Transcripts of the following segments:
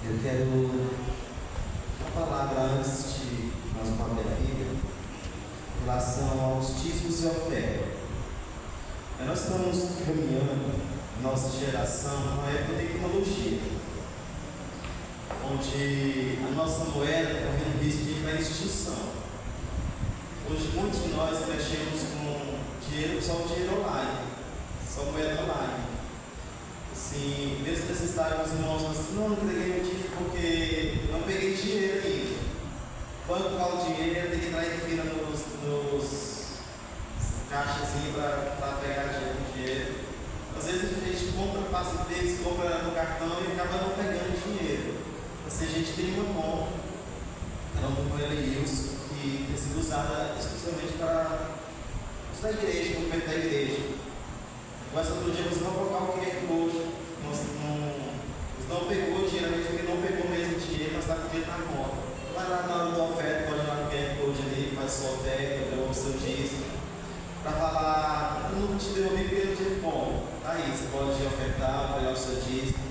Eu quero uma palavra antes de nós falarmos da Bíblia, em relação aos dízimos e ofertas. Nós estamos caminhando, nossa geração, numa época de tecnologia, onde a nossa moeda está correndo risco de ir para a extinção. Hoje muitos de nós mexemos com dinheiro, só o dinheiro online, só moeda online. Assim, mesmo necessário, os irmãos falam assim: não entreguei o dinheiro porque não peguei dinheiro ainda. Quando fala o dinheiro, tem que entrar em fila nos caixas para pegar dinheiro. Às vezes a gente compra, passa o Pix, compra no cartão e acaba não pegando dinheiro. Assim, a gente tem uma conta, ela é uma moeda Wilson, que tem sido usada exclusivamente para os da igreja, o movimento da igreja. Mas outro dia você vai colocar o QR Code. Não pegou dinheiro, porque não pegou mesmo dinheiro, mas está com dinheiro na conta. Vai lá na hora da oferta, pode ir lá no QR Code ali, faz sua oferta, deu o seu dízimo. Para falar, eu não te devolvi pelo dinheiro bom. Aí, você pode ofertar, pegar o seu dízimo.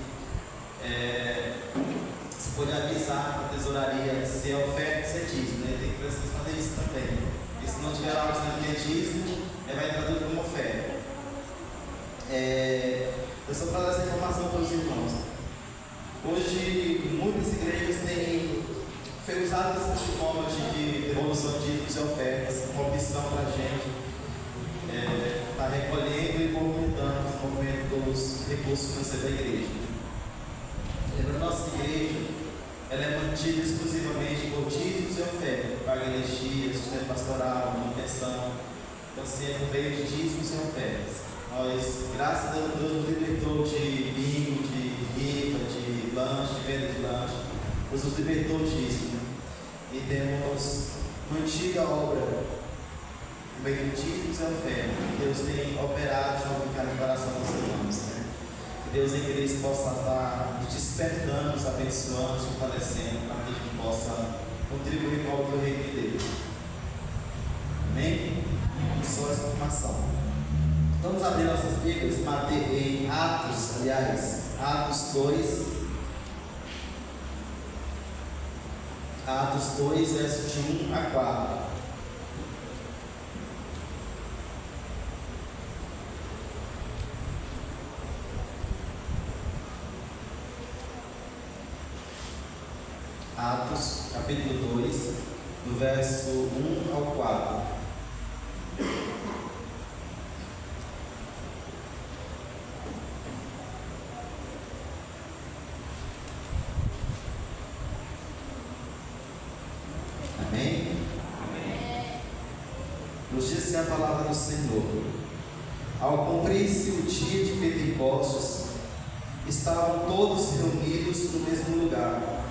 Você pode avisar para a tesouraria se é oferta, se é dízimo. Tem que precisar fazer isso também. Porque se não tiver algo que é dízimo, vai entrar tudo como oferta. Eu só para dar essa informação para os irmãos. Hoje, muitas igrejas têm usado essa forma de devolução de dízimos e ofertas, uma opção para a gente estar recolhendo e movimentando os movimentos, recursos financeiros da igreja. A nossa igreja ela é mantida exclusivamente por dízimos e ofertas, paga energia, sustento pastoral, manutenção. Então, sempre por meio de dízimos e ofertas. Nós, graças a Deus, nos libertou de bingo, de rifa, de lanche, de venda de lanche. Deus nos libertou disso. E temos mantido a obra no meio de dízimos e ofertas. Deus tem operado de novo no coração dos irmãos. Que Deus em Cristo possa estar nos despertando, nos abençoando, nos fortalecendo, para que a gente possa contribuir com a obra do reino de Deus. Amém? Só essa informação. Vamos abrir nossas Bíblias em Atos 2. Atos 2, versos de 1 a 4. Atos, capítulo 2, do verso 1 ao 4. Nos diz a palavra do Senhor: ao cumprir-se o dia de Pentecostes, estavam todos reunidos no mesmo lugar.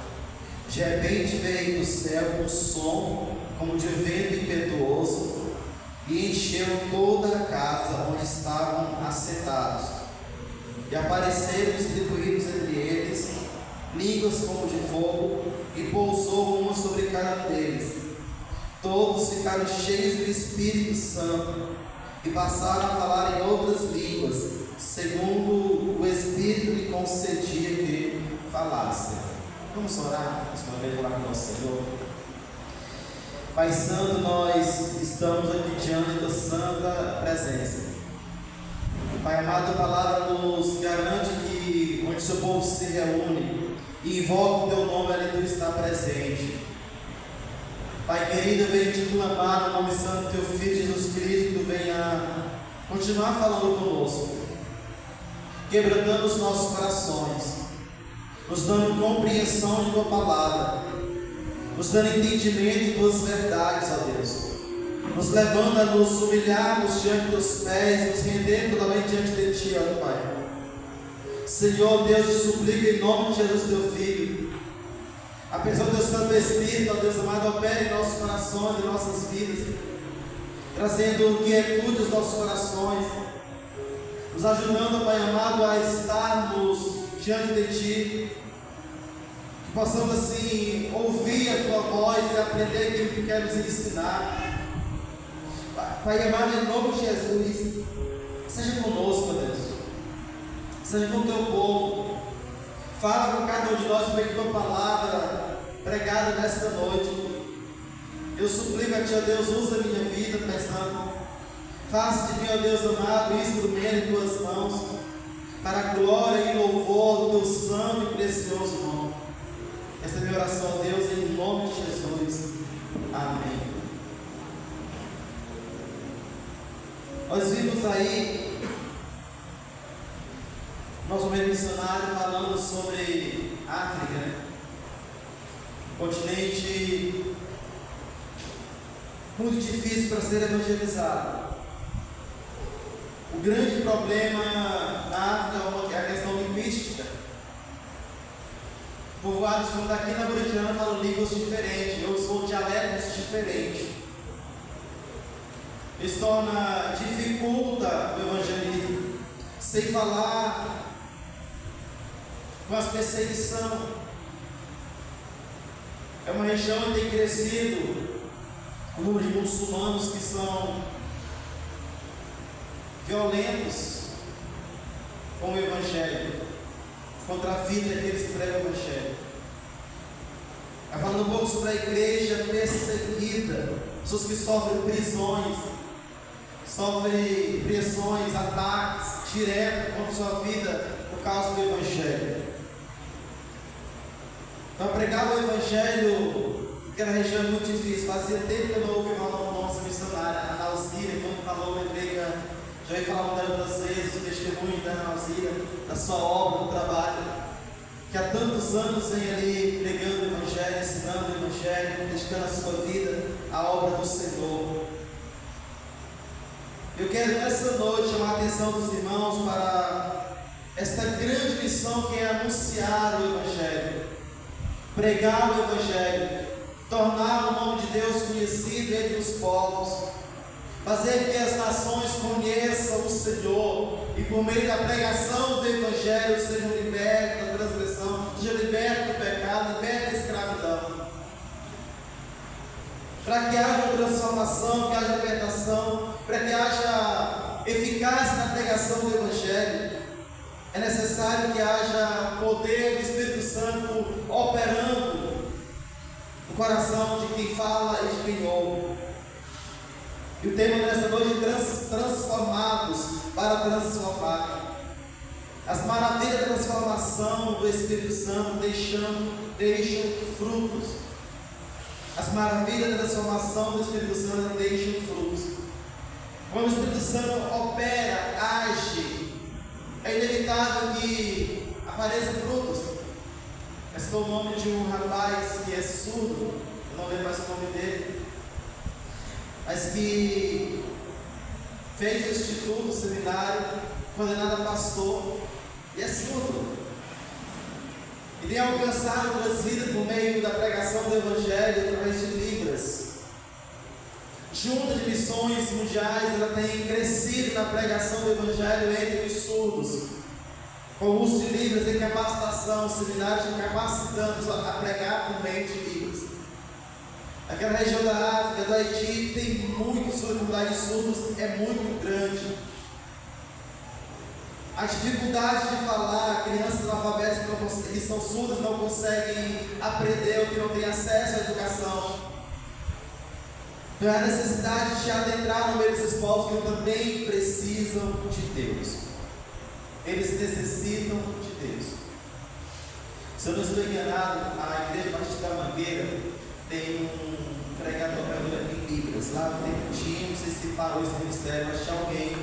De repente veio do céu um som como de vento impetuoso e encheu toda a casa onde estavam assentados. E apareceram distribuídos entre eles línguas como de fogo, e pousou uma sobre cada um deles. Todos ficaram cheios do Espírito Santo e passaram a falar em outras línguas, segundo o Espírito lhe concedia que falassem. Vamos orar, mais uma vez, falar com o nosso Senhor. Pai Santo, nós estamos aqui diante da Santa Presença. Pai amado, a palavra nos garante que onde o seu povo se reúne e invoca o teu nome, ali tu está presente. Pai querido, eu venho te clamar no nome santo do teu Filho Jesus Cristo, que tu venha continuar falando conosco, quebrantando os nossos corações, nos dando compreensão de tua palavra, nos dando entendimento de tuas verdades, ó Deus, nos levando a nos humilharmos diante dos pés, nos render totalmente diante de ti, ó Pai. Senhor Deus, te suplico em nome de Jesus teu Filho, apesar do teu Santo Espírito, ó Deus amado, opere em nossos corações, em nossas vidas, trazendo quietude aos nossos corações, nos ajudando, Pai amado, a estarmos diante de Ti, que possamos assim ouvir a Tua voz e aprender aquilo que quer nos ensinar. Pai amado, em nome de Jesus, seja conosco, ó Deus, seja com o Teu povo. Fala com cada um de nós por meio da tua palavra pregada nesta noite. Eu suplico a ti, ó Deus, usa a minha vida pensando. Faça de mim, ó Deus amado, instrumento em tuas mãos, para a glória e louvor do teu santo e precioso nome. Essa é a minha oração, ó Deus, em nome de Jesus. Amém. Nós vimos aí nosso meio missionário falando sobre África, né? Continente muito difícil para ser evangelizado. O grande problema na África é a questão linguística. Povoados como daqui na Buritiana falam línguas diferentes, ou são dialetos diferentes. Isso dificulta o evangelismo. Sem falar com as perseguições. É uma região que tem crescido o número de muçulmanos que são violentos com o Evangelho, contra a vida daqueles que pregam o Evangelho. Está falando um pouco sobre a igreja perseguida, pessoas que sofrem prisões, sofrem pressões, ataques diretos contra a sua vida por causa do Evangelho. Então, pregar o Evangelho naquela região é muito difícil. Fazia tempo que eu não ouvi falar o nosso missionário, a Ana Alzira. Quando falou, eu lembrei que já ouvi falar muitas vezes o testemunho da Ana Alzira, da sua obra, do trabalho, que há tantos anos vem ali pregando o Evangelho, ensinando o Evangelho, dedicando a sua vida à obra do Senhor. Eu quero nessa noite chamar a atenção dos irmãos para esta grande missão que é anunciar o Evangelho, pregar o Evangelho, tornar o nome de Deus conhecido entre os povos, fazer com que as nações conheçam o Senhor e por meio da pregação do Evangelho sejam libertos da transgressão, sejam libertos do pecado, libertos da escravidão. Para que haja transformação, que haja libertação, para que haja eficácia na pregação do Evangelho, é necessário que haja poder do Espírito Santo operando no coração de quem fala e de quem ouve. E o tema desta noite é transformados para transformar. As maravilhas da transformação do Espírito Santo deixam frutos. As maravilhas da transformação do Espírito Santo deixam frutos. Quando o Espírito Santo opera, age, é inevitável que apareçam frutos. Esse é o nome de um rapaz que é surdo, eu não lembro mais o nome dele, mas que fez o instituto, o seminário, condenado a pastor, e é surdo. E tem alcançado outras vidas por meio da pregação do Evangelho através de Libras. Junta de missões mundiais, ela tem crescido na pregação do Evangelho entre os surdos, com o uso de Libras em capacitação, seminários capacitando a pregar por meio de Libras. Aquela região da África, do Haiti, tem muitos surdos, a comunidade de surdos é muito grande. A dificuldade de falar, crianças analfabetas que são surdas não conseguem aprender ou que não têm acesso à educação. Então é a necessidade de adentrar no meio desses povos que também precisam de Deus. Eles necessitam de Deus. Se eu não estou enganado, a Igreja Batista da Mangueira tem um pregador em Libras. Lá no tempo tinha, não sei se parou esse ministério, mas tinha alguém,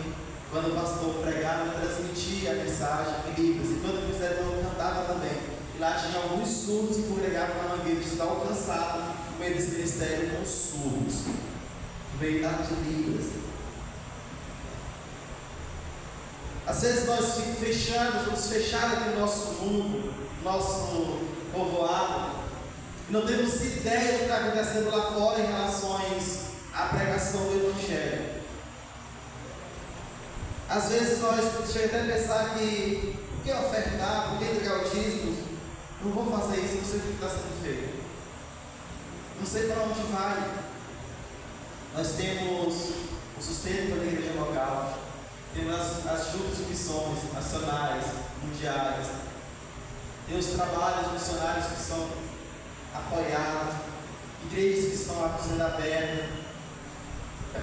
quando o pastor pregava, transmitia a mensagem em Libras. E quando o ministério cantava também. E lá tinha alguns surdos que congregavam na Mangueira, que estavam alcançados no meio desse ministério com surdos, no meio de Libras. Às vezes nós vamos fechar aqui no nosso mundo, nosso povoado, e não temos ideia do que está acontecendo lá fora em relações à pregação do Evangelho. Às vezes nós chegamos até a pensar que por que ofertar, por que entregar o dízimo? Não vou fazer isso, não sei o que está sendo feito. Não sei para onde vai. Nós temos o sustento da igreja local, temos as juntas de missões nacionais, mundiais, tem os trabalhos missionários que são apoiados, igrejas que estão sendo abertas,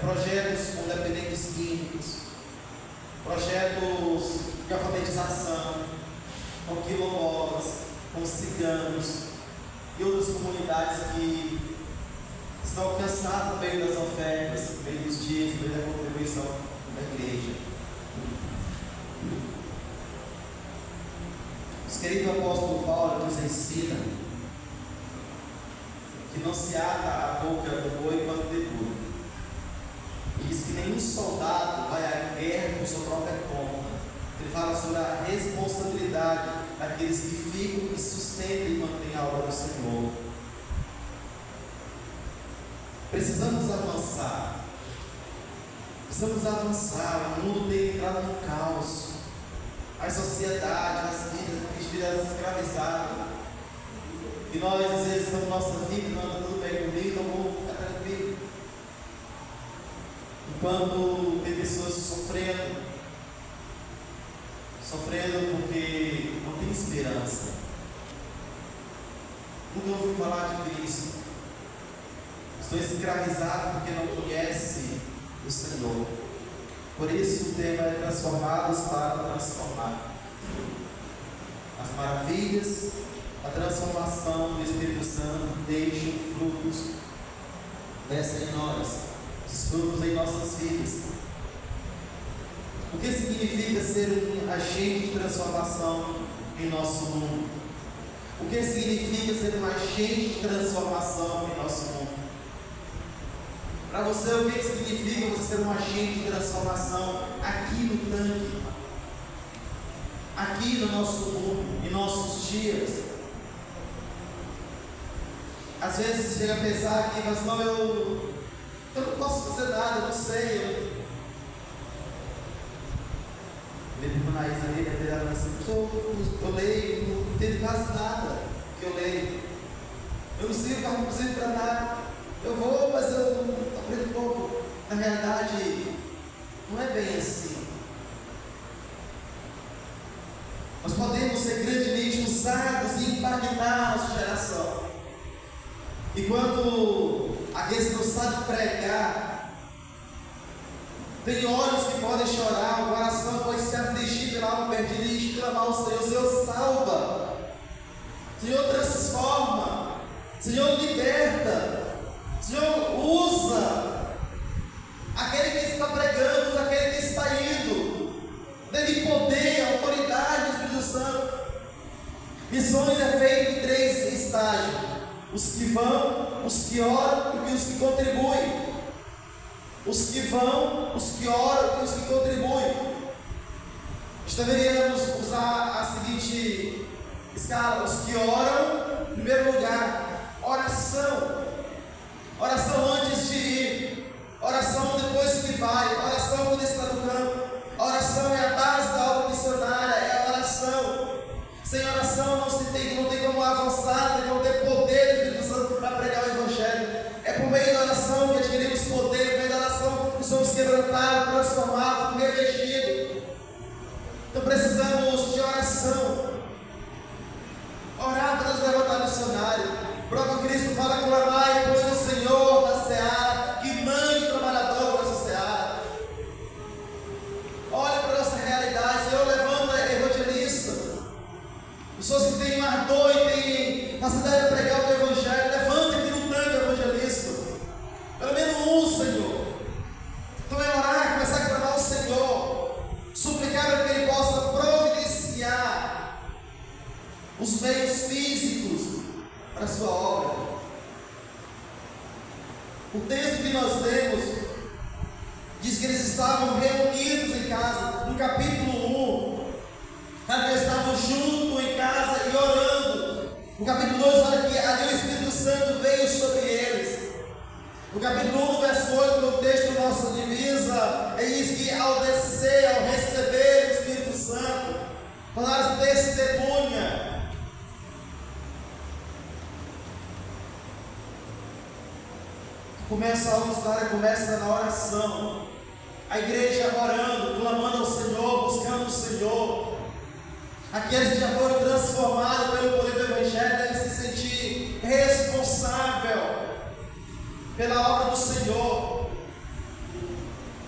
projetos com dependentes químicos, projetos de alfabetização, com quilombolas, com ciganos e outras comunidades que estão alcançadas no meio das ofertas, no meio dos dias, no meio da contribuição da igreja. O querido apóstolo Paulo nos ensina que não se ata a boca do boi quando debulha. E diz que nenhum soldado vai à guerra por sua própria conta. Ele fala sobre a responsabilidade daqueles que ficam e sustentam e mantêm a obra do Senhor. Precisamos avançar. O mundo tem entrado no caos. A sociedade, as vidas escravizadas. E nós, às vezes, estamos na nossa vida, não anda tudo bem comigo, então vou ficar tranquilo. Enquanto tem pessoas sofrendo porque não tem esperança. Nunca ouviu falar de Cristo. Estou escravizado porque não conhece o Senhor. Por isso o tema é transformados para transformar. As maravilhas, a transformação do Espírito Santo deixam frutos em nós, os frutos em nossas vidas. O que significa ser um agente de transformação em nosso mundo? O que significa ser um agente de transformação em nosso mundo? Para você, o que significa você ser um agente de transformação aqui no tanque, aqui no nosso mundo, em nossos dias? Às vezes chega a pensar aqui, mas não, eu não posso fazer nada, eu não sei. Eu Raiz ali, eu leio, não entendo quase nada que eu leio. Eu não sirvo para nada. Eu vou, mas eu aprendo pouco. Na realidade, não é bem assim. Nós podemos ser grandemente usados e impactar a nossa geração. Enquanto aqueles que não sabem pregar, tem olhos que podem chorar, o coração pode se afligir pela alma perdida e clamar ao Senhor. Senhor, salva. Senhor, transforma. Senhor, liberta. Senhor, usa aquele que está pregando, usa aquele que está indo. Dê-lhe poder, autoridade do Espírito Santo. Missões é feito em 3 estágios: os que vão, os que oram e os que contribuem. Os que vão, os que oram e os que contribuem. Nós deveríamos usar a seguinte escala: os que oram, em primeiro lugar, oração. Oração antes de ir, oração depois que vai, oração quando está no campo. A oração é a base da obra missionária, é a oração. Sem oração não tem como avançar, não tem poder do Espírito Santo para pregar o Evangelho. É por meio da oração que adquirimos poder, por meio da oração que somos quebrantados, transformados, revestidos. Então precisamos de oração. Orar para nos levantar missionário. O próprio Cristo fala: clamai, pois o Senhor da seara, que mande trabalhador para essa seara. Olha para a nossa realidade. Senhor, levanta evangelista. Pessoas que têm ardor e têm facilidade de pregar o teu Evangelho, levanta aqui no tanque evangelista. Pelo menos um, Senhor. Então é orar, começar a clamar ao Senhor, suplicar para que Ele possa providenciar os meios físicos para a sua obra. O texto que nós lemos diz que eles estavam reunidos em casa. No capítulo 1, eles estavam juntos em casa e orando. No capítulo 2, olha que ali o Espírito Santo veio sobre eles. No capítulo 1, verso 8, no texto da nossa divisa, diz que ao descer, ao receber o Espírito Santo, falaram testemunha. Começa a história, começa na oração. A igreja orando, clamando ao Senhor, buscando o Senhor. Aqueles que já foram transformados pelo poder do Evangelho devem se sentir responsável pela obra do Senhor.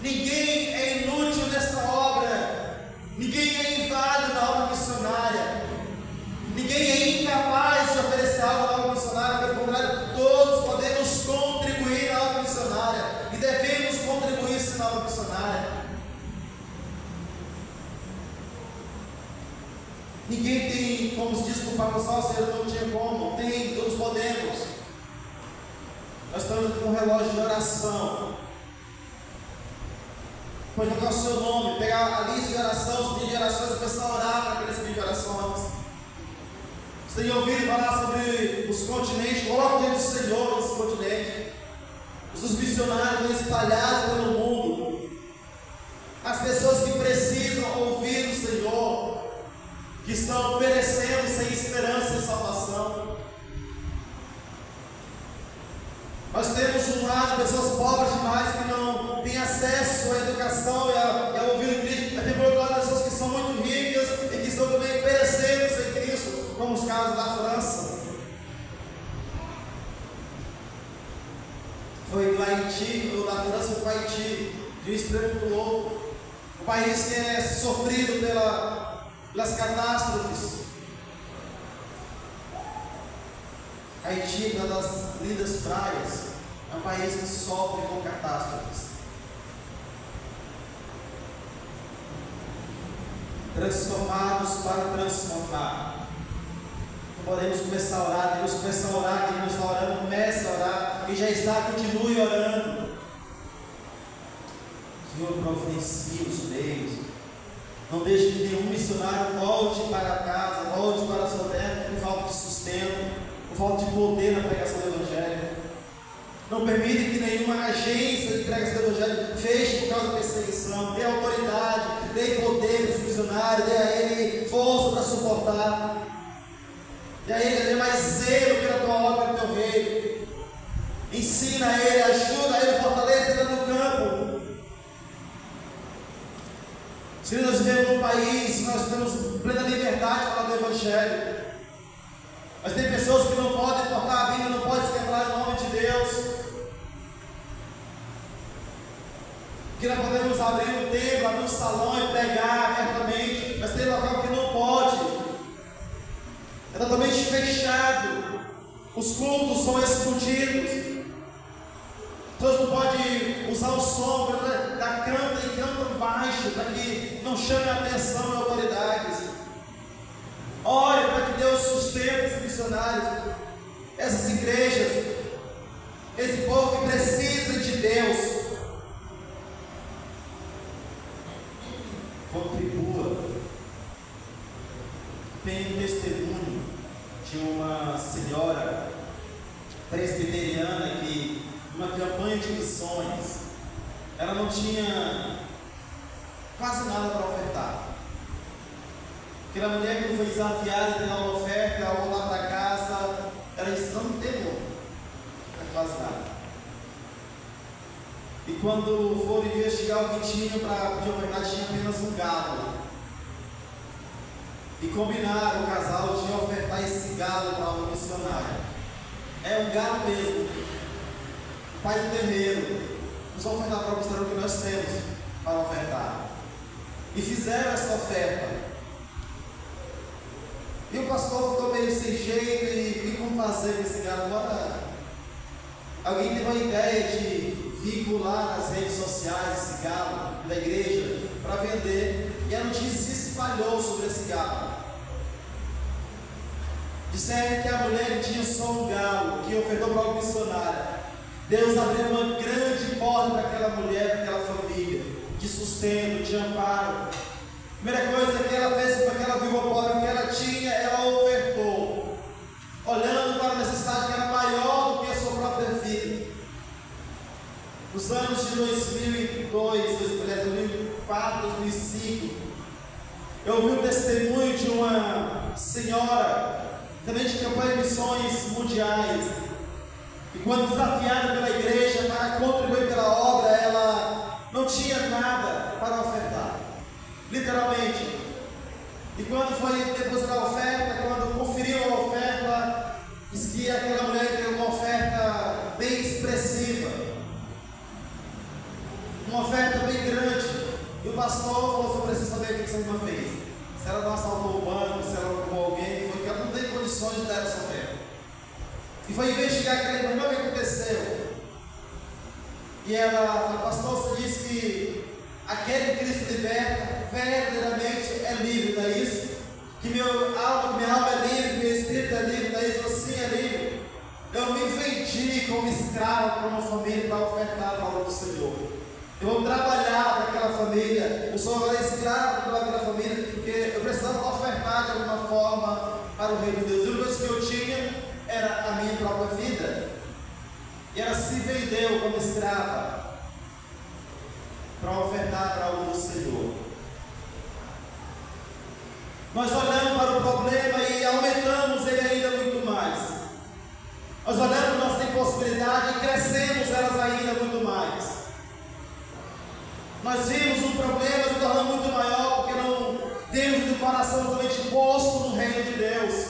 Ninguém é inútil nessa obra, ninguém é inválido na obra missionária, ninguém é incapaz de oferecer algo na obra missionária. Pelo contrário, todos podemos contribuir na obra missionária e devemos contribuir na obra missionária. Ninguém tem como se desculpar com o Senhor, não tinha como. Tem, todos podemos. Nós estamos aqui com um relógio de oração. Pode colocar o seu nome, pegar a lista de oração, os pedidos de orações e começar a orar para aqueles pedidos de orações. Você tem ouvido falar sobre os continentes? Coloque dentro do Senhor esses continentes. Os missionários espalhados pelo mundo. As pessoas que precisam ouvir o Senhor, que estão perecendo sem esperança e salvação. Nós temos um lado pessoas pobres demais que não têm acesso à educação e a ouvir o Cristo. Mas tem por outro lado pessoas que são muito ricas e que estão também perecendo sem Cristo, como os casos da França. Foi do Haiti, ou da França foi para o Haiti, de um extremo para o outro. Um país que é sofrido pelas catástrofes. Haiti, uma das lindas praias, é um país que sofre com catástrofes. Transformados para transformar. Podemos começar a orar, devemos começar a orar. Quem não está orando, comece a orar. Quem já está, continue orando. Senhor, providencie os meios. Não deixe que nenhum missionário volte para casa, volte para a sua terra por falta de sustento, por falta de poder na pregação do Evangelho. Não permita que nenhuma agência de pregação do Evangelho feche por causa da perseguição. Dê autoridade, dê poder para esse missionário, dê a ele força para suportar. Dê a ele mais zelo pela tua obra, pelo teu reino. Ensina ele, ajuda ele, fortalece ele no campo. Se nós vivemos num país, nós temos plena liberdade de falar do Evangelho. Mas tem pessoas que não podem portar a Bíblia, não podem se declarar o nome de Deus. Que nós podemos abrir um templo, abrir um salão e pregar abertamente, mas tem local que não pode. É totalmente fechado. Os cultos são escondidos. Deus não pode usar o som da canta e canta baixo, para que não chame a atenção das autoridades. Ore para que Deus sustente esses missionários, essas igrejas, esse povo que precisa de Deus. Contribua. Tem um testemunho de uma senhora presbiteriana que, numa campanha de missões, ela não tinha quase nada para ofertar. Aquela mulher que foi desafiada a dar uma oferta, ao voltar para casa, ela disse: não tem quase nada. E quando foram investigar o que tinha para pedir ofertar, tinha apenas um galo. E combinaram, o casal de ofertar esse galo para o missionário. É um galo mesmo. Pai do terreiro, nos ofertar para mostrar o que nós temos para ofertar. E fizeram essa oferta. E o pastor ficou meio sem jeito e como fazer com esse galo? Agora, alguém teve uma ideia de vincular nas redes sociais esse galo da igreja para vender, e a notícia se espalhou sobre esse galo. Disseram que a mulher tinha só um galo, que ofertou para o missionário. Deus abriu uma grande porta para aquela mulher, para aquela família, de sustento, de amparo. A primeira coisa que ela fez com aquela viúva pobre que ela tinha, ela ofertou, olhando para a necessidade que era maior do que a sua própria vida. Nos anos de 2002, 2004, 2005, eu ouvi um testemunho de uma senhora, também de campanha de missões mundiais, e quando desafiada pela igreja para contribuir pela obra, ela não tinha nada para ofertar, literalmente. E quando foi depositar a oferta, quando conferiu a oferta, disse que aquela mulher deu uma oferta bem expressiva, uma oferta bem grande. E o pastor falou: eu preciso saber o que essa irmã fez. Se ela não assaltou o banco, se ela roubou alguém, foi que ela não tem condições de dar essa oferta. E foi investigar aquela irmã, o que aconteceu. E ela falou: pastor, você disse que aquele que Cristo liberta verdadeiramente é livre, não é isso? Que minha alma é livre, que meu espírito é livre, não é isso? Sim, é livre. Eu me vendi como escravo para uma família para ofertar a obra do Senhor. Eu vou trabalhar para aquela família. Eu sou agora escravo para aquela família, porque eu precisava ofertar de alguma forma para o reino de Deus. E uma coisa que eu tinha era a minha própria vida. E ela se vendeu como escrava para ofertar para a obra do Senhor. Nós olhamos para o problema e aumentamos ele ainda muito mais. Nós olhamos nossa impossibilidade e crescemos elas ainda muito mais. Nós vimos um problema se tornando muito maior porque não temos o coração totalmente posto no reino de Deus,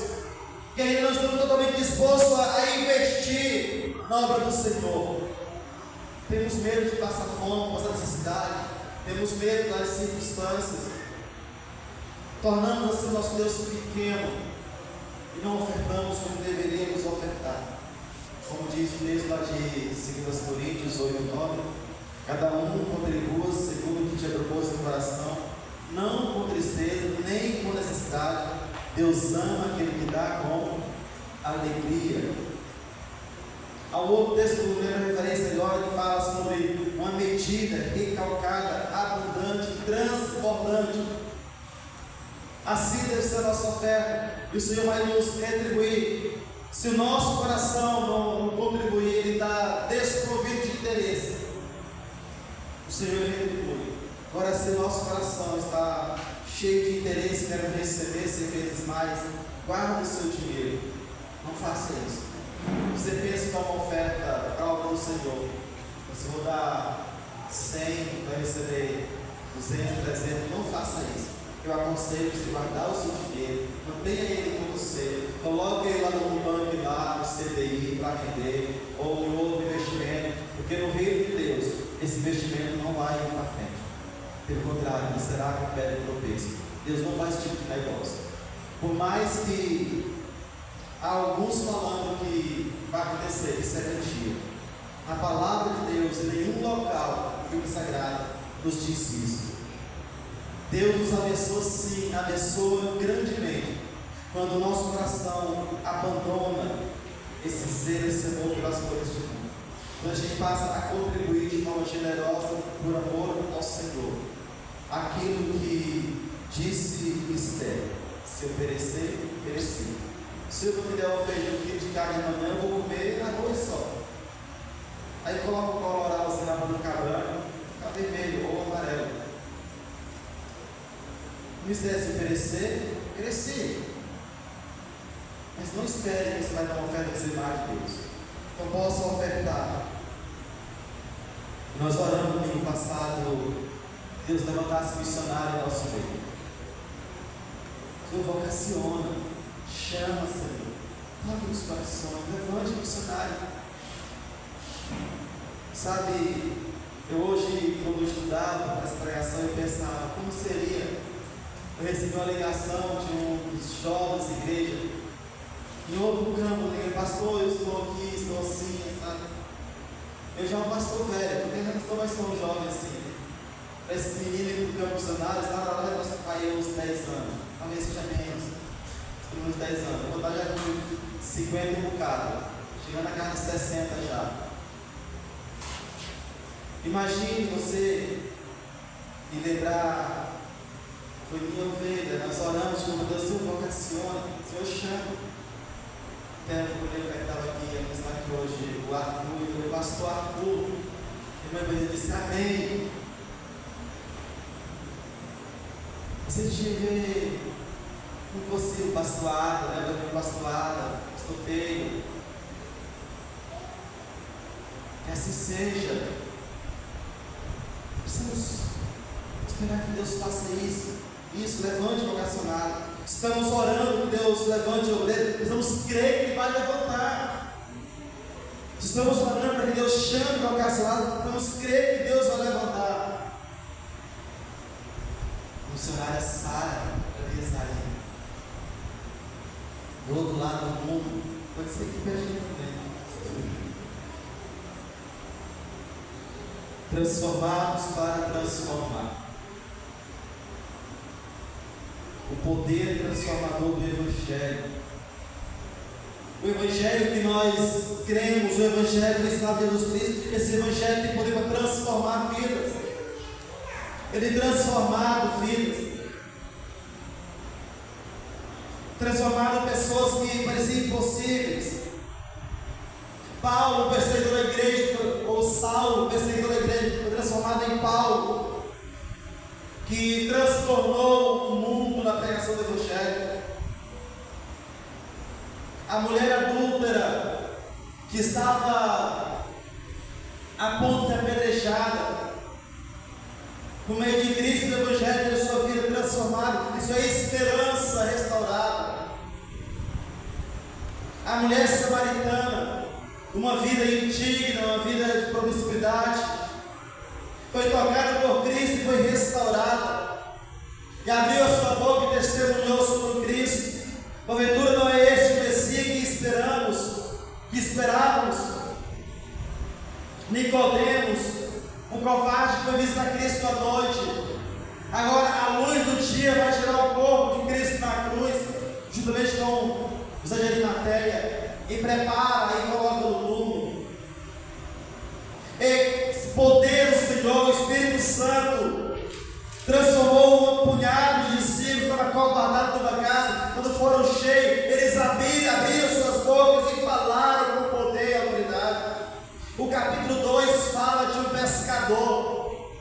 que ainda não estamos totalmente dispostos a investir na obra do Senhor. Temos medo de passar fome, passar necessidade, temos medo das circunstâncias, tornamos assim nosso Deus pequeno e não ofertamos como deveríamos ofertar. Como diz o texto lá de 2 Coríntios 8:9, cada um contribua segundo o que te propôs no coração, não com tristeza, nem com necessidade. Deus ama aquele que dá com alegria. Ao outro texto do mesmo referência agora que fala sobre uma medida recalcada, abundante, transbordante. Assim deve ser a nossa oferta, e o Senhor vai nos retribuir. Se o nosso coração não contribuir, ele está desprovido de interesse, o Senhor retribui. Agora, se o nosso coração está cheio de interesse, quero receber 100 vezes mais, guarde o seu dinheiro, não faça isso. Você pensa que é uma oferta para a obra do Senhor, você vai dar 100 para receber 200, 300, não faça isso. Eu aconselho você guardar o seu dinheiro, mantenha ele com você, coloque ele lá no banco, lá no CDI para render, ou em outro investimento, porque no reino de Deus, esse investimento não vai ir para frente. Pelo contrário, ele será com pedra de tropeço. Deus não faz esse tipo de negócio. Por mais que há alguns falando que vai acontecer, isso é mentira. A palavra de Deus, em nenhum local do Bíblia Sagrada, nos diz isso. Deus nos abençoa sim, abençoa grandemente, quando o nosso coração abandona esse zelo, esse amor pelas coisas de mundo. Quando a gente passa a contribuir de forma generosa por amor ao Senhor. Aquilo que disse Esther: se eu perecer, pereci. Se eu não me der um feijão de carne amanhã, eu vou comer arroz só. Aí coloca o colorau assim na mão do cabrão, fica vermelho ou amarelo. Não espere se perecer, pereci. Mas não espere que você vai dar uma oferta que você vai de Deus. Então possa ofertar. Nós oramos no domingo passado, Deus levantasse missionário em nosso meio. Deus vocaciona, chama, Senhor, toque os corações, levante o missionário. Sabe, eu hoje, quando eu estudava essa pregação, eu pensava, como seria? Eu recebi uma ligação de um dos jovens da igreja, em outro campo, eu pastor, eu estou aqui, estou assim, sabe? Eu já um pastor velho, porque eu não estou mais tão jovem assim. Para esse menino do campo missionário, estava lá nosso pai uns 10 anos, talvez seja menos, uns 10 anos. Eu vou estar já com 50 e um bocado, chegando na casa de 60 já. Imagine você e lembrar, foi minha ovelha, nós oramos como Deus, Senhor vocaciona, Senhor chama. Até o colega que estava aqui, a está aqui hoje, o Arthur, o pastor Arthur, ele disse amém. Você vê um possível pastoada, né? Pastoada, pastoteio. Que assim seja. Precisamos esperar que Deus faça isso. Isso, levante vocacionado. Estamos orando que Deus levante o obreiro. Precisamos crer que Ele vai levantar. Estamos orando para que Deus chame o vocacionado. Precisamos crer que Deus vai levantar. O missionário Sara devia estar ali. Do outro lado do mundo, pode ser aqui pertinho também. Transformados para transformar. O poder transformador do Evangelho. O Evangelho que nós cremos, o Evangelho do Estado de Jesus Cristo, esse Evangelho tem poder para transformar vidas. Ele tem transformado vidas. Transformado pessoas que pareciam impossíveis. Paulo, perseguidor da igreja, ou Saulo, perseguidor da igreja, foi transformado em Paulo, que transformou o mundo na pregação do Evangelho. A mulher adúltera, que estava a ponto de ser apedrejada, por meio de Cristo e do Evangelho, de sua vida transformada, isso é esperança restaurada. A mulher samaritana, uma vida indigna, uma vida de promiscuidade, foi tocada por Cristo e foi restaurada, e abriu a sua boca e testemunhou sobre o Cristo. Porventura não é este o Messias que esperávamos? Nicodemos, um covarde que foi visitar Cristo à noite, agora a luz do dia vai tirar o corpo de Cristo na cruz, juntamente com os de Arimateia, e prepara e coloca no túmulo. E poder do Senhor, o Espírito Santo, transformou um punhado de discípulos que estavam guardados numa casa. Quando foram cheios, eles abriram suas bocas e falaram com poder e autoridade. O capítulo 2 fala de um pescador,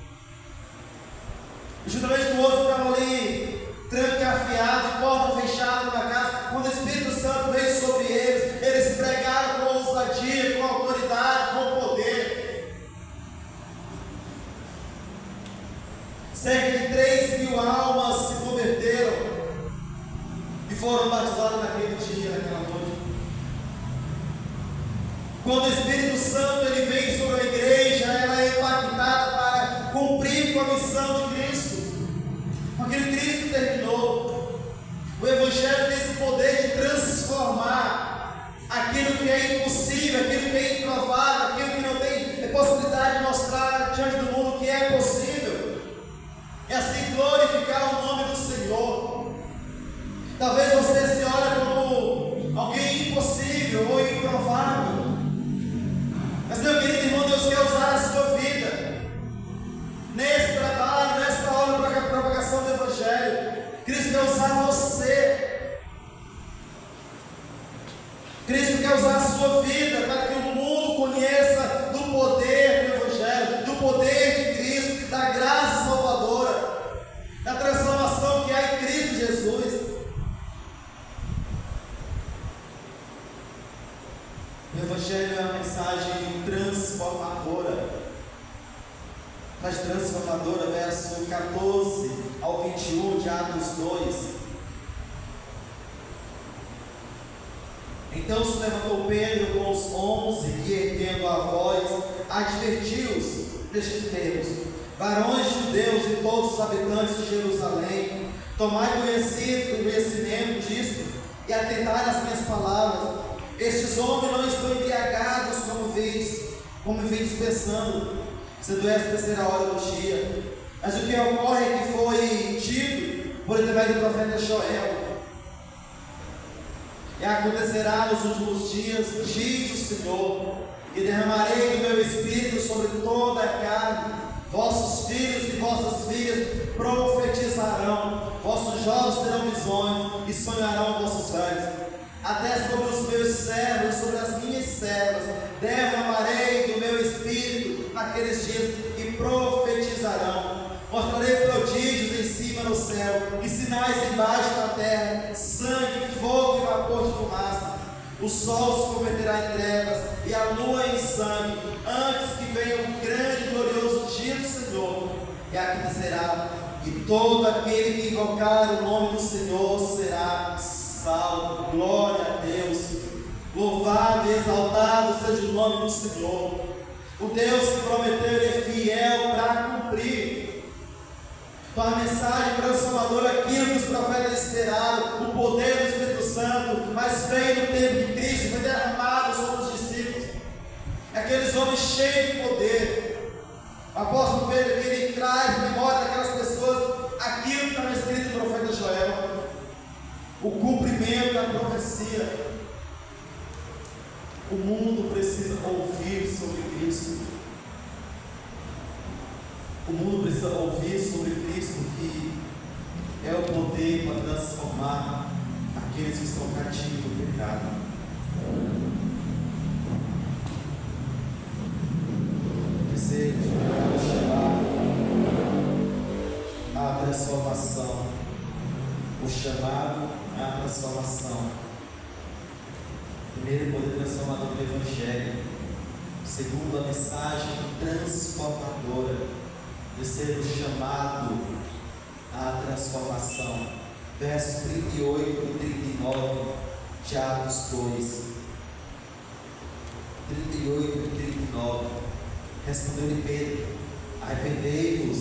juntamente com o outro que estava ali, trancafiado, porta fechada numa casa. Quando o Espírito Santo veio sobre eles, eles pregaram com ousadia, com autoridade, com poder. Cerca de 3.000 almas se converteram e foram batizadas naquele dia, naquela noite. Quando o Espírito Santo ele vem sobre a igreja, ela é impactada para cumprir com a missão de Cristo. Aquele Cristo terminou. O Evangelho tem esse poder de transformar aquilo que é impossível, aquilo que é improvável, aquilo que não tem possibilidade de mostrar diante do mundo que é possível. É assim glorificar o nome do Senhor. Talvez você se olhe como alguém impossível ou improvável, mas meu querido irmão, Deus quer usar a sua vida nesse trabalho, nessa obra para a propagação do Evangelho. Cristo quer usar você. Cristo quer usar a sua vida para que o mundo conheça do poder do Evangelho, do poder de Cristo, da graça salvadora, da transformação que há em Cristo Jesus. O Evangelho é uma mensagem transformadora. Mas transformadora, verso 14 ao 21 de Atos 2. Então se levantou Pedro com os 11 e, erguendo a voz, advertiu-os destes termos: varões judeus e todos os habitantes de Jerusalém, tomai conhecimento disto e atentai às minhas palavras. Estes homens não estão embriagados como vedes pensando, sendo esta a terceira hora do dia. Mas o que ocorre é que foi dito por intermédio do profeta Joel: e acontecerá nos últimos dias, diz o Senhor, que derramarei do meu espírito sobre toda a carne. Vossos filhos e vossas filhas profetizarão, vossos jovens terão visões e sonharão vossos velhos. Até sobre os meus servos, sobre as minhas servas, derramarei do meu espírito naqueles dias e profetizarão. Mostrarei prodígios em cima no céu e sinais embaixo na terra: sangue, fogo e vapor de fumaça. O sol se converterá em trevas e a lua em sangue, antes que venha o grande e glorioso dia do Senhor. E acontecerá, e todo aquele que invocar o nome do Senhor será salvo. Glória a Deus. Louvado e exaltado seja o nome do Senhor. O Deus que prometeu, Ele é fiel para cumprir. Então a mensagem transformadora, aquilo que os profetas esperaram, o poder do Espírito Santo, mas veio no tempo de Cristo, foi derramado sobre os discípulos, aqueles homens cheios de poder. O apóstolo Pedro, que ele traz de memória daquelas pessoas aquilo que estava escrito no profeta Joel, o cumprimento da profecia. O mundo precisa ouvir sobre Cristo. O mundo precisa ouvir sobre Cristo, que é o poder para transformar aqueles que estão cativos do pecado. Terceiro, chamar à transformação. O chamado à transformação. Primeiro, o poder transformador do Evangelho. Segundo, a mensagem transformadora. Terceiro, chamado à transformação. Versos 38 e 39 de Atos 2. 38 e 39. Respondeu-lhe Pedro: arrependei-vos,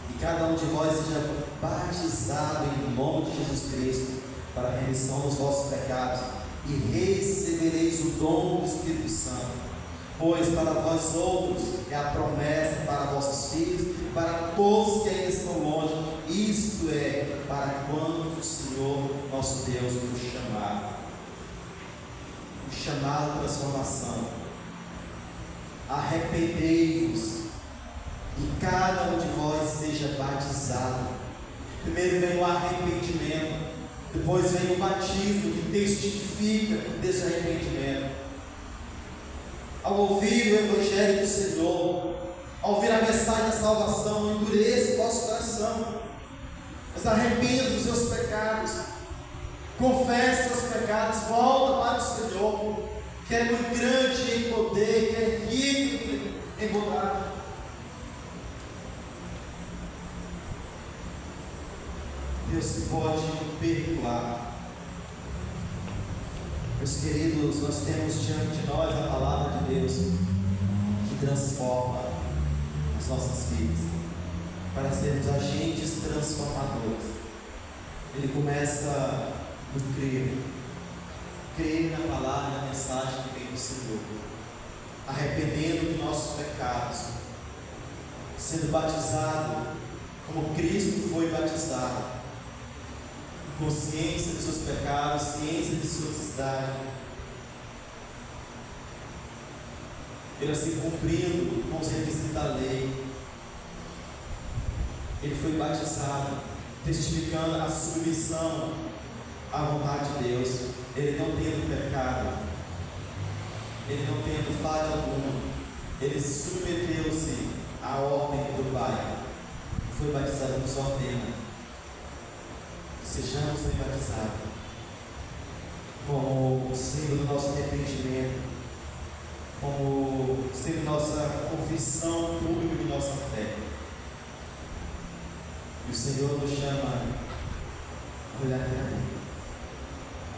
e cada um de vós seja batizado em nome de Jesus Cristo, para a remissão dos vossos pecados, e recebereis o dom do Espírito Santo. Pois para vós outros é a promessa para vossos filhos, para todos que ainda estão longe, isto é, para quando o Senhor nosso Deus nos chamar. O chamado transformação. Arrependei-vos, e cada um de vós seja batizado. Primeiro vem o arrependimento, depois vem o batismo, que testifica desse arrependimento. Ao ouvir o Evangelho do Senhor, ao ouvir a mensagem da salvação, endureça o vosso coração, mas arrependa dos seus pecados, confesse seus pecados, volta para o Senhor, que é muito grande em poder, que é rico em bondade. Deus que pode perdoar. Meus queridos, nós temos diante de nós a palavra de Deus que transforma as nossas vidas, para sermos agentes transformadores. Ele começa no crer na palavra, na mensagem que vem do Senhor, arrependendo de nossos pecados, sendo batizado como Cristo foi batizado, consciência dos seus pecados, ciência de sua necessidade, ele assim cumprindo com os requisitos da lei. Ele foi batizado, testificando a submissão à vontade de Deus, ele não tendo pecado, ele não tendo falha alguma, ele submeteu-se à ordem do Pai, foi batizado, nos ordena. Sejamos batizados como símbolo do nosso arrependimento, como sendo nossa confissão pública de nossa fé. E o Senhor nos chama a olhar para Ele,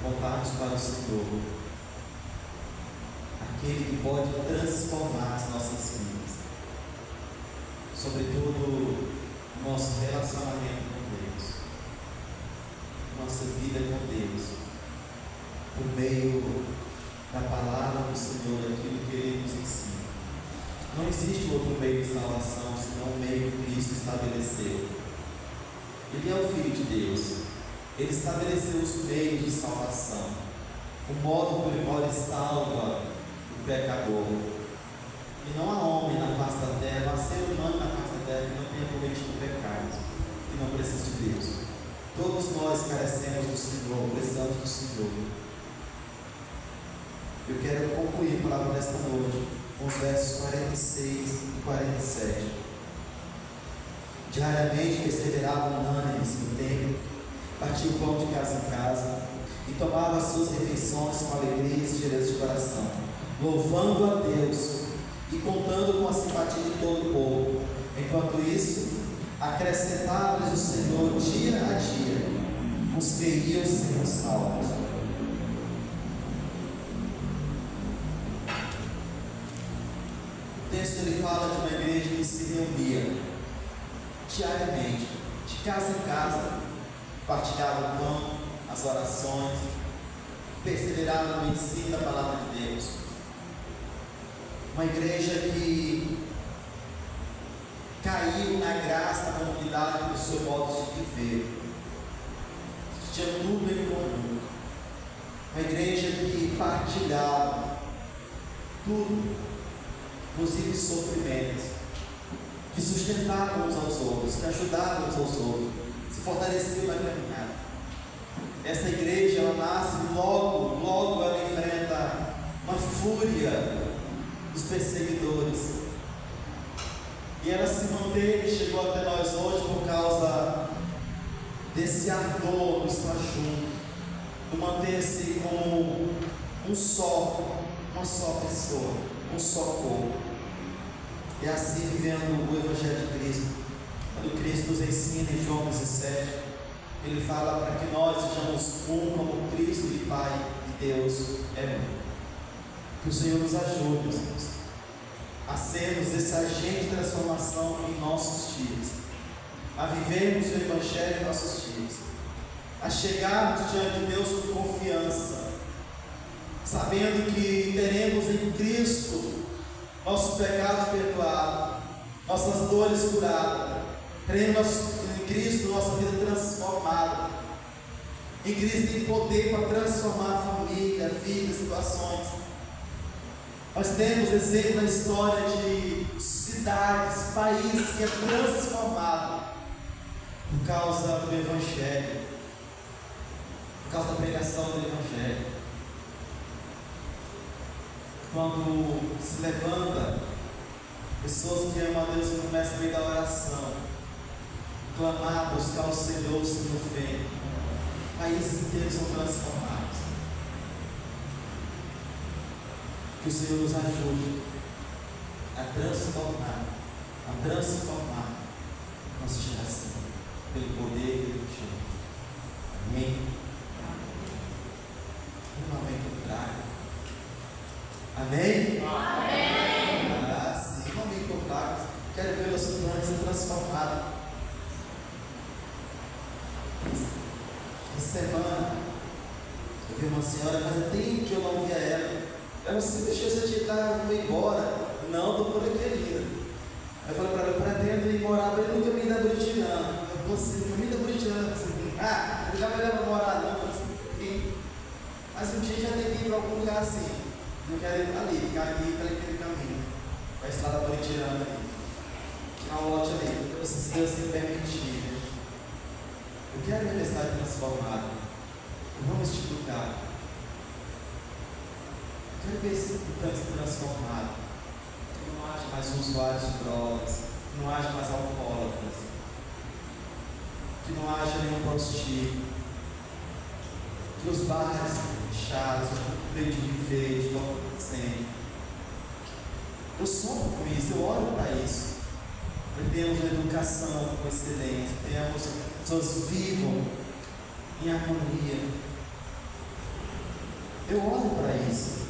voltarmos para o Senhor, aquele que pode transformar as nossas vidas, sobretudo o nosso relacionamento com Deus, nossa vida com Deus, por meio da palavra do Senhor, aquilo que Ele nos ensina. Não existe outro meio de salvação senão o meio que Cristo estabeleceu. Ele é o Filho de Deus, Ele estabeleceu os meios de salvação, o modo pelo qual Ele salva o pecador. E não há homem na face da terra, não há ser humano na face da terra que não tenha cometido pecados, que não precisa de Deus. Todos nós carecemos do Senhor, precisamos do Senhor. Eu quero concluir a palavra desta noite com os versos 46 e 47. Diariamente perseveravam unânimes no templo, partia o pão de casa em casa e tomava as suas refeições com alegria e singeleza de coração, louvando a Deus e contando com a simpatia de todo o povo. Enquanto isso, acrescentava-lhes o Senhor dia a dia os que iam sendo salvos. O texto ele fala de uma igreja que se reunia diariamente, de casa em casa, partilhava o pão, as orações, perseverava no ensino da palavra de Deus. Uma igreja que caiu na graça da comunidade do seu modo de viver, tinha tudo em comum. Uma igreja que partilhava tudo, inclusive sofrimentos, que sustentava uns aos outros, que ajudava uns aos outros, se fortaleceu na caminhada. Essa igreja, ela nasce logo ela enfrenta uma fúria dos perseguidores, e ela se manteve e chegou até nós hoje por causa desse ardor do estar junto, do manter-se como uma só pessoa, um só corpo. E assim vivendo o Evangelho de Cristo. Quando Cristo nos ensina em João 17, Ele fala para que nós sejamos um como Cristo e Pai de Deus é um. Que o Senhor nos ajude, meus irmãos, a sermos esse agente de transformação em nossos dias, a vivermos o Evangelho em nossos dias, a chegarmos diante de Deus com confiança, sabendo que teremos em Cristo nossos pecados perdoados, nossas dores curadas, teremos em Cristo nossa vida transformada. Em Cristo tem poder para transformar a família, a vida, situações. Nós temos exemplo na história de cidades, países que é transformado por causa do Evangelho, por causa da pregação do Evangelho. Quando se levanta pessoas que amam a Deus e começam a meio da oração, clamar, buscar o Senhor vem, países inteiros são transformados. Que o Senhor nos ajude a transformar nossa geração, pelo poder do Senhor. Amém? Um amém contrário. Amém? Amém. Ah, sim, um amém contrário. Quero ver os estudantes ser transformados. Essa semana eu vi uma senhora, mas tempo que eu não via ela. Ela se deixou se agitar, foi embora. Não, estou por aqui ainda. Aí eu falei para ela, eu pretendo ir morar bem no caminho da Buritirã. Eu falei assim, caminho da Buritirã. Eu já me levo a morar não. Mas um dia já tem que ir para algum lugar assim. Não quero ir ali, ficar ali para aquele caminho. Para a estrada Buritirã ali. Tirar um lote ali. Se Deus me permitir. Eu quero ver a cidade transformada. Vamos esticar. Quero ver esse trânsito transformado. Que não haja mais usuários de drogas, que não haja mais alcoólatras, que não haja nenhum prostíbulo, que os bares fechados, o meio de viver, de entorpecendo. Eu sonho com isso, eu oro para isso. Temos uma educação com excelência, temos pessoas vivam em harmonia. Eu oro para isso.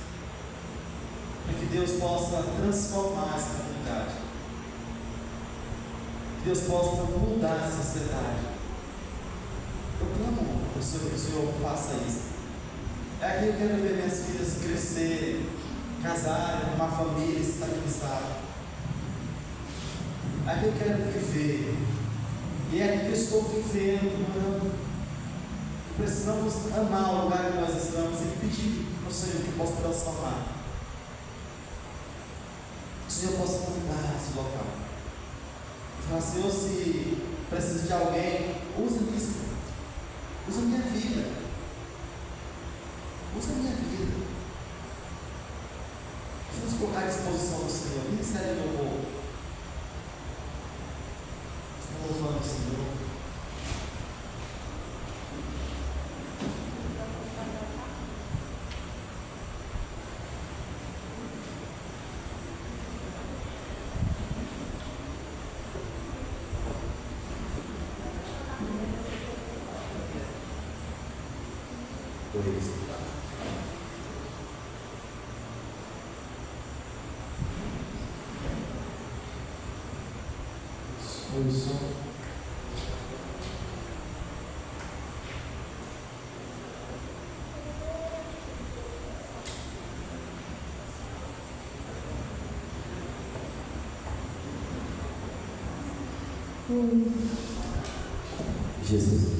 Para que Deus possa transformar essa comunidade, que Deus possa mudar essa sociedade. Eu clamo para o Senhor que o Senhor faça isso. É aqui que eu quero ver minhas filhas crescerem, casarem, uma família, se estabilizar. É aqui que eu quero viver, e é aqui que eu estou vivendo. Precisamos amar o lugar que nós estamos e pedir ao Senhor que possa transformar. Que o Senhor possa mudar esse local. Falar, Senhor, se precisa de alguém, usa isso. Usa a minha vida. Usa a minha vida. Vamos colocar à disposição do Senhor. Ministério do amor. Estamos louvando o Senhor. Jesus. Jesus.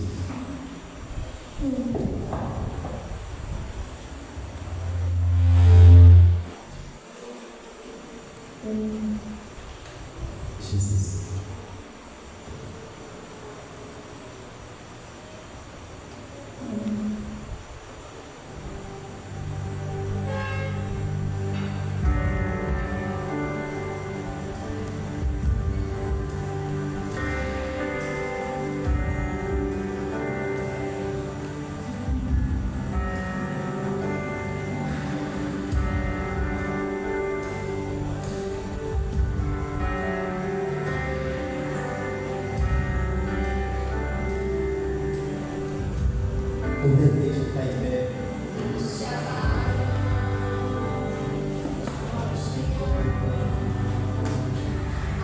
O desejo está em pé.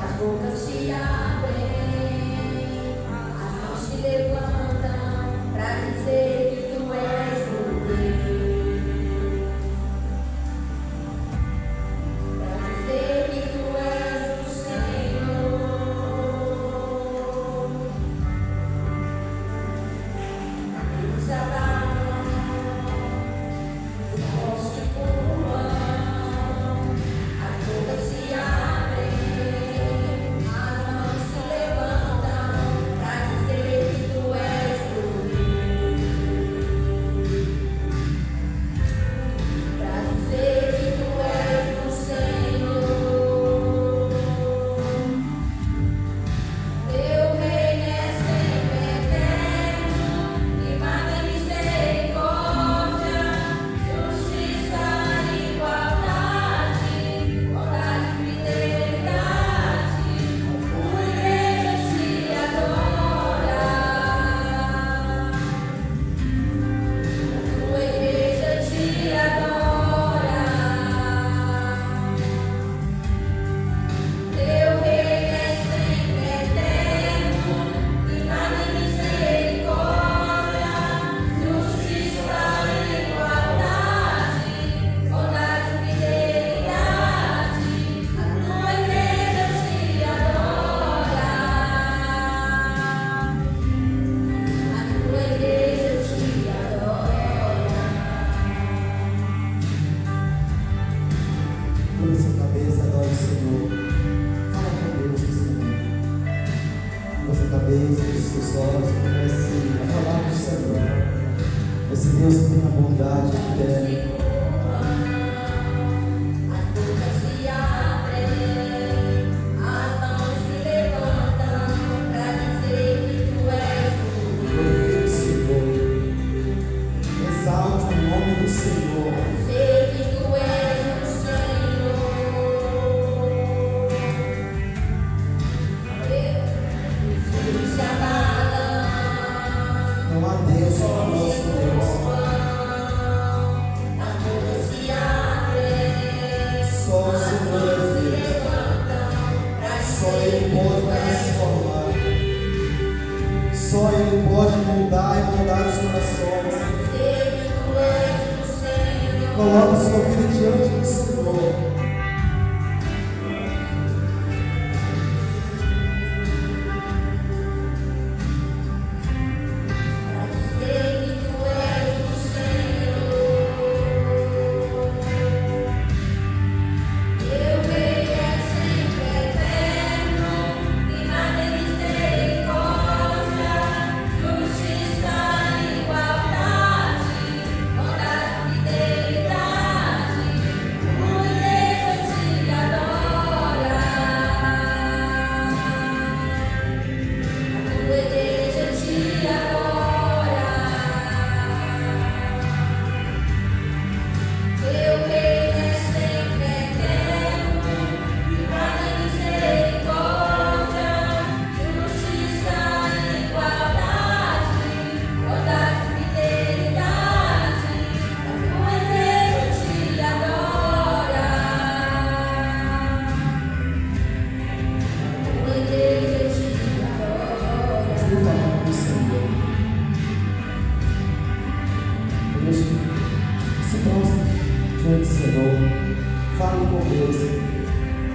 As bocas se abrem, as mãos se levantam para dizer que tu és o Deus, para dizer que tu és o Senhor. Os abalam, os povos se curvam, as bocas se abrem. Coloque sua vida diante do Senhor. Igualdade, bondade, fidelidade. feito, Senhor. Fale com Deus.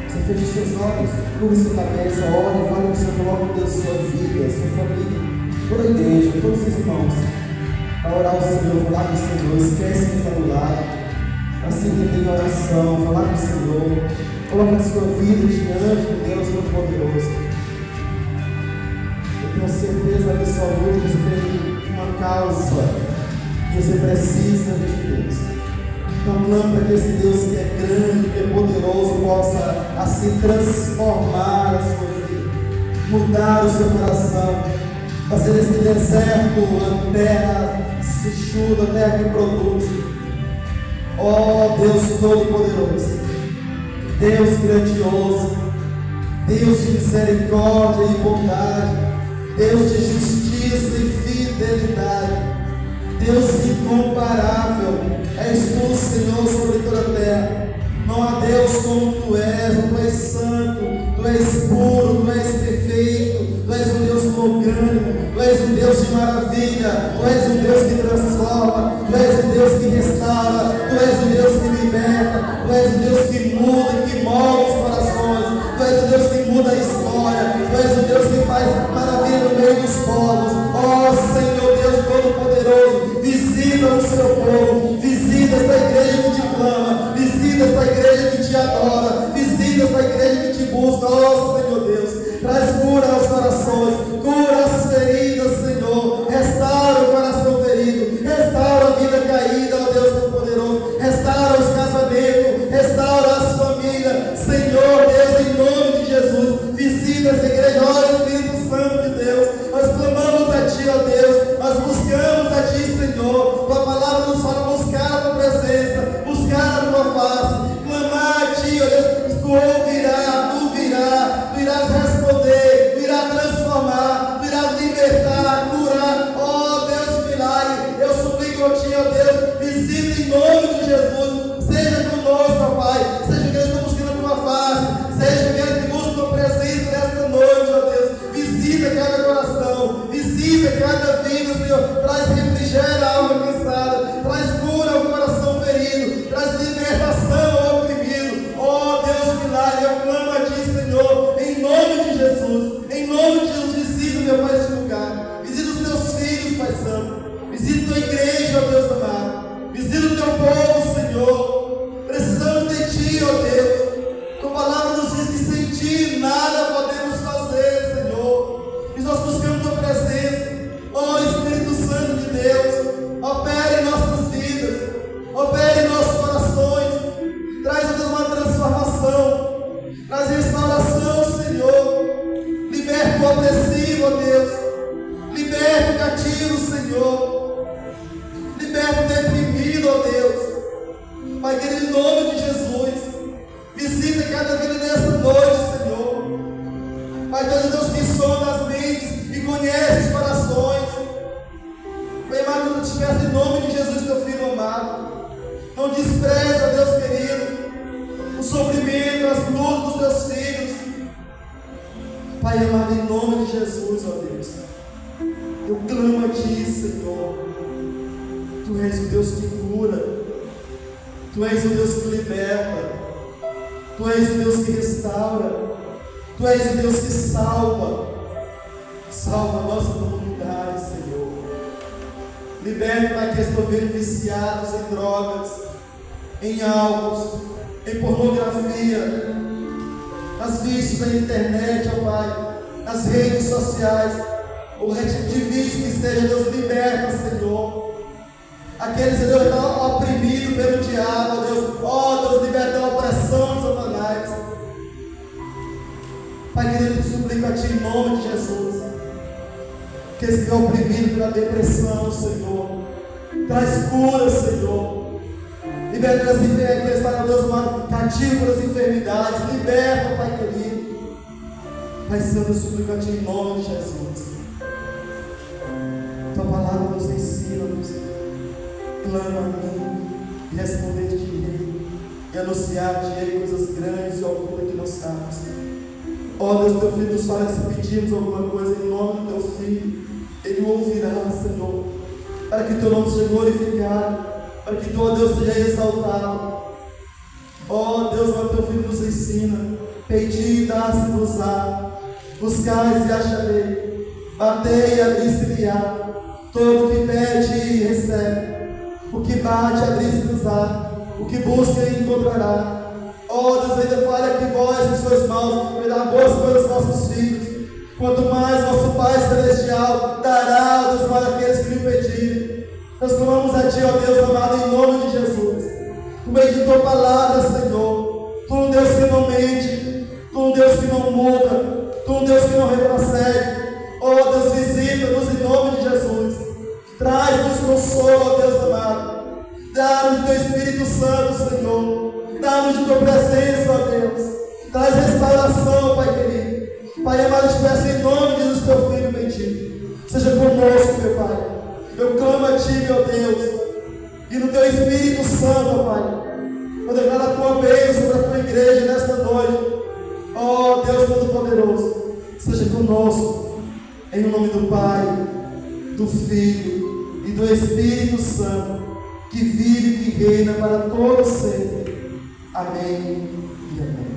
Você feche os seus olhos, curva sua cabeça, ore, fale com o Senhor, coloque Deus sua vida, sua família, toda a igreja, todos os irmãos. Para orar ao Senhor, falar com o Senhor, esquece do celular, assim que tem oração, falar com o Senhor, coloque a sua vida diante de Deus Todo-Poderoso. Eu tenho certeza absoluta que você tem uma causa que você precisa de Deus. Então clama para que esse Deus que é grande, que é poderoso, possa assim transformar a sua vida, mudar o seu coração, fazer desse deserto a terra seixuda, a terra que produz. Ó Deus Todo-Poderoso, Deus grandioso, Deus de misericórdia e bondade, Deus de justiça e fidelidade, Deus incomparável, és tu, Senhor, sobre toda a terra. Não há Deus como tu és santo, tu és puro, tu és perfeito, tu és um Deus longânimo, tu és um Deus de maravilha, tu és um Deus que transforma, tu és um Deus que restaura, tu és um Deus que liberta, tu és um Deus que muda, que molda os corações, tu és um Deus que muda a história, tu és um Deus que faz maravilha no meio dos povos. Ó Senhor Deus Todo-Poderoso, visita o seu povo, visita esta igreja que te clama, visita esta igreja que te adora, visita esta igreja que te busca. Ó Senhor Deus, traz cura aos corações, cura as feridas, Senhor, restaura o coração ferido, restaura a vida caída, ó Deus Todo-Poderoso, restaura os casamentos, restaura as famílias, Senhor Deus, em nome de Jesus, visita essa igreja. Ó Espírito Santo de Deus, nós clamamos a Ti, ó Deus, nós buscamos a Ti, Senhor. Tua palavra nos fala buscar a Tua presença, buscar a Tua face, clamar a Ti, ó Deus. Tu ouvirás, Tu irás responder, Tu irás transformar, Tu irás libertar, curar. Ó Deus de milagre, eu suplico a Ti, ó Deus, visita em nome de Jesus, seja conosco, ó Pai, seja que estamos buscando a Tua face, seja que busca a Tua presença nesta noite, ó Deus, visita cada coração, visita cada vida, Senhor, traz refrigério à alma cansada, traz cura ao coração ferido, traz libertação ao oprimido. Ó Deus de milagre, eu clamo a Ti, Senhor, em nome de Jesus, visita, meu Pai, este lugar, visita os Teus filhos, Pai Santo, visita a Tua igreja, ó Deus amado, visita o Teu povo, Senhor, precisamos de Ti, ó Deus. Tua palavra nos diz que sem Ti nada podemos fazer, Senhor, e nós buscamos Tua presença. Ó Espírito Santo de Deus, opere em nossas vidas, opere em nossos corações, traz a Deus uma transformação, traz restauração, Senhor, liberta o opressivo, ó Deus, liberta o cativo, Senhor, liberta o deprimido, ó Deus. Pai querido, em nome de Jesus, visita cada vida nessa noite, Senhor. Pai Deus que sonda as mentes e conhece os corações. Pai amado, eu te peço em nome de Jesus, Teu Filho amado, não despreza, Deus querido, o sofrimento, as lutas dos Teus filhos. Pai amado, em nome de Jesus, ó Deus, eu clamo a Ti, Senhor. Tu és o Deus que cura, Tu és o Deus que liberta, Tu és o Deus que restaura, Tu és o Deus que salva. Salva a nossa comunidade, Senhor. Liberta para que estão vendo viciados em drogas, em álcool, em pornografia, nas vícios da internet, ó Pai, nas redes sociais, o de vício que seja, Deus, liberta, Senhor. Aqueles que Deus está oprimido pelo diabo, ó Deus, liberta a opressão de Satanás. Pai querido, eu suplico a Ti em nome de Jesus, que esse que é oprimido pela depressão, Senhor, traz cura, Senhor. Liberta as enfermidades, que está, Deus amado, cativo pelas enfermidades, liberta, Pai querido. Pai Santo, eu suplico a Ti em nome de Jesus. Tua palavra nos ensina-nos, clama a mim e responder-te-ei, e anunciar-te-ei coisas grandes e ocultas que não sabes. Ó Deus, Teu Filho nos fala, se pedirmos alguma coisa em nome do Teu Filho, Ele o ouvirá, Senhor, para que Teu nome seja glorificado. para que tu, ó Deus, seja exaltado. Ó Deus, ó teu Filho nos ensina: pedi e dá-se-vos-á, buscai e acharei, batei e abrir-se-lhe-á. Todo que pede recebe, o que bate abrir-se-vos-á, o que busca encontrará. Ó Deus, ainda fala que vós, que sois maus, me dá boas coisas aos vossos filhos. Quanto mais vosso Pai Celestial dará, ó Deus, para aqueles que lhe pedirem. Nós clamamos a Ti, ó Deus amado, em nome de Jesus. Tu bendito tua palavra, Senhor. Tu um Deus que não mente, Tu um Deus que não muda, Tu um Deus que não retrocede. Ó Deus, visita-nos em nome de Jesus. Traz-nos consolo, ó Deus amado. Dá-nos do Teu Espírito Santo, Senhor. Dá-nos de Tua presença, ó Deus. Traz restauração, Pai querido. Pai amado, te peço em nome de Jesus, Teu Filho bendito. Seja conosco, meu Pai. Eu clamo a Ti, meu Deus. E no Teu Espírito Santo, Pai, eu declaro a Tua bênção sobre a Tua igreja nesta noite. Ó Deus Todo-Poderoso, seja conosco. Em nome do Pai, do Filho e do Espírito Santo, que vive e que reina para todo sempre. Amém e amém.